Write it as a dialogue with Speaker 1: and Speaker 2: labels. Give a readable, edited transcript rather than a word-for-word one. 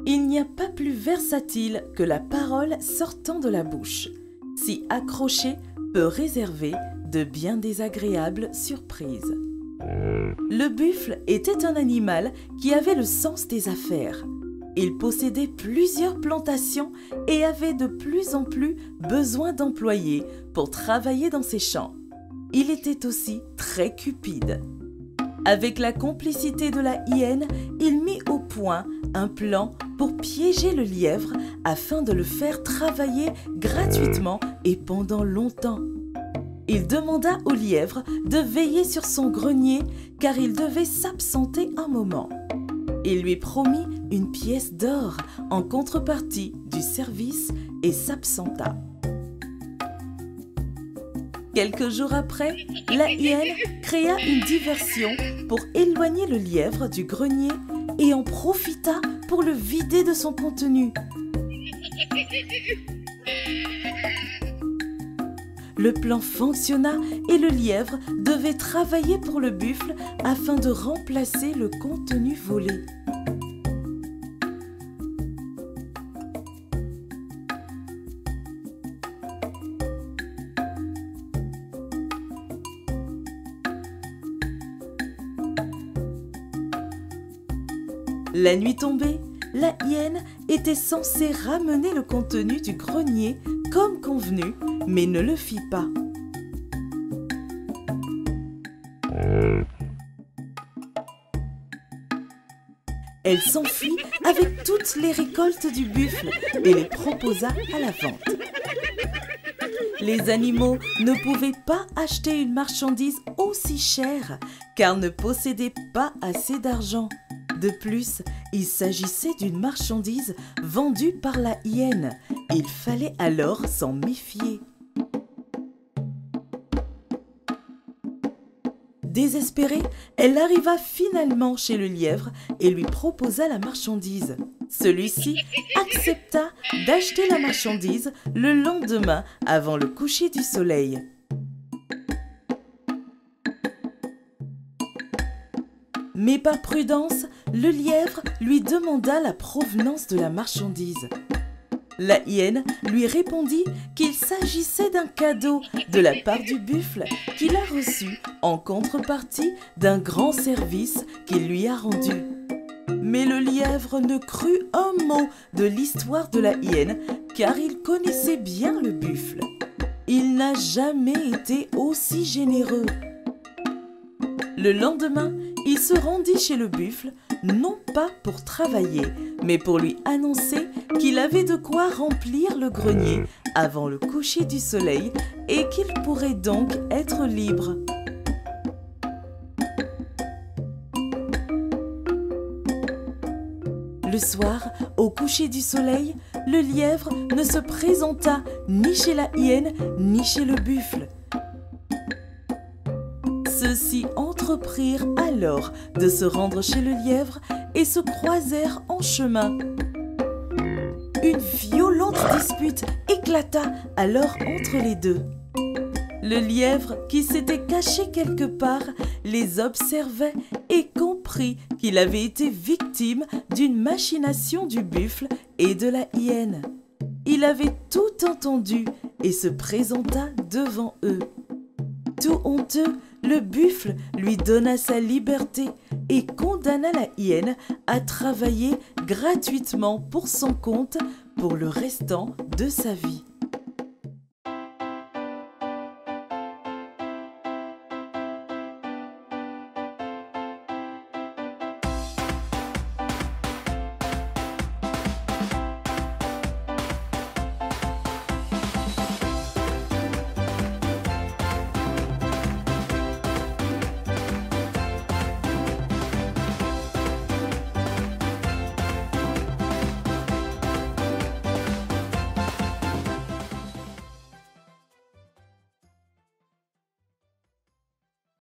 Speaker 1: Il n'y a pas plus versatile que la parole sortant de la bouche. S'y accrocher peut réserver de bien désagréables surprises. Le buffle était un animal qui avait le sens des affaires. Il possédait plusieurs plantations et avait de plus en plus besoin d'employés pour travailler dans ses champs. Il était aussi très cupide. Avec la complicité de la hyène, il mit au point un plan pour piéger le lièvre afin de le faire travailler gratuitement et pendant longtemps. Il demanda au lièvre de veiller sur son grenier car il devait s'absenter un moment. Il lui promit une pièce d'or en contrepartie du service et s'absenta. Quelques jours après, la hyène créa une diversion pour éloigner le lièvre du grenier et en profita pour le vider de son contenu. Le plan fonctionna et le lièvre devait travailler pour le buffle afin de remplacer le contenu volé. La nuit tombée, la hyène était censée ramener le contenu du grenier comme convenu, mais ne le fit pas. Elle s'enfuit avec toutes les récoltes du buffle et les proposa à la vente. Les animaux ne pouvaient pas acheter une marchandise aussi chère car ne possédaient pas assez d'argent. De plus, il s'agissait d'une marchandise vendue par la hyène. Il fallait alors s'en méfier. Désespérée, elle arriva finalement chez le lièvre et lui proposa la marchandise. Celui-ci accepta d'acheter la marchandise le lendemain avant le coucher du soleil. Mais par prudence, le lièvre lui demanda la provenance de la marchandise. La hyène lui répondit qu'il s'agissait d'un cadeau de la part du buffle qu'il a reçu en contrepartie d'un grand service qu'il lui a rendu. Mais le lièvre ne crut un mot de l'histoire de la hyène car il connaissait bien le buffle. Il n'a jamais été aussi généreux. Le lendemain, il se rendit chez le buffle, non pas pour travailler, mais pour lui annoncer qu'il avait de quoi remplir le grenier avant le coucher du soleil et qu'il pourrait donc être libre. Le soir, au coucher du soleil, le lièvre ne se présenta ni chez la hyène ni chez le buffle. Ceux-ci entreprirent alors de se rendre chez le lièvre et se croisèrent en chemin. Une violente dispute éclata alors entre les deux. Le lièvre, qui s'était caché quelque part, les observait et comprit qu'il avait été victime d'une machination du buffle et de la hyène. Il avait tout entendu et se présenta devant eux. Tout honteux, le buffle lui donna sa liberté et condamna la hyène à travailler gratuitement pour son compte pour le restant de sa vie.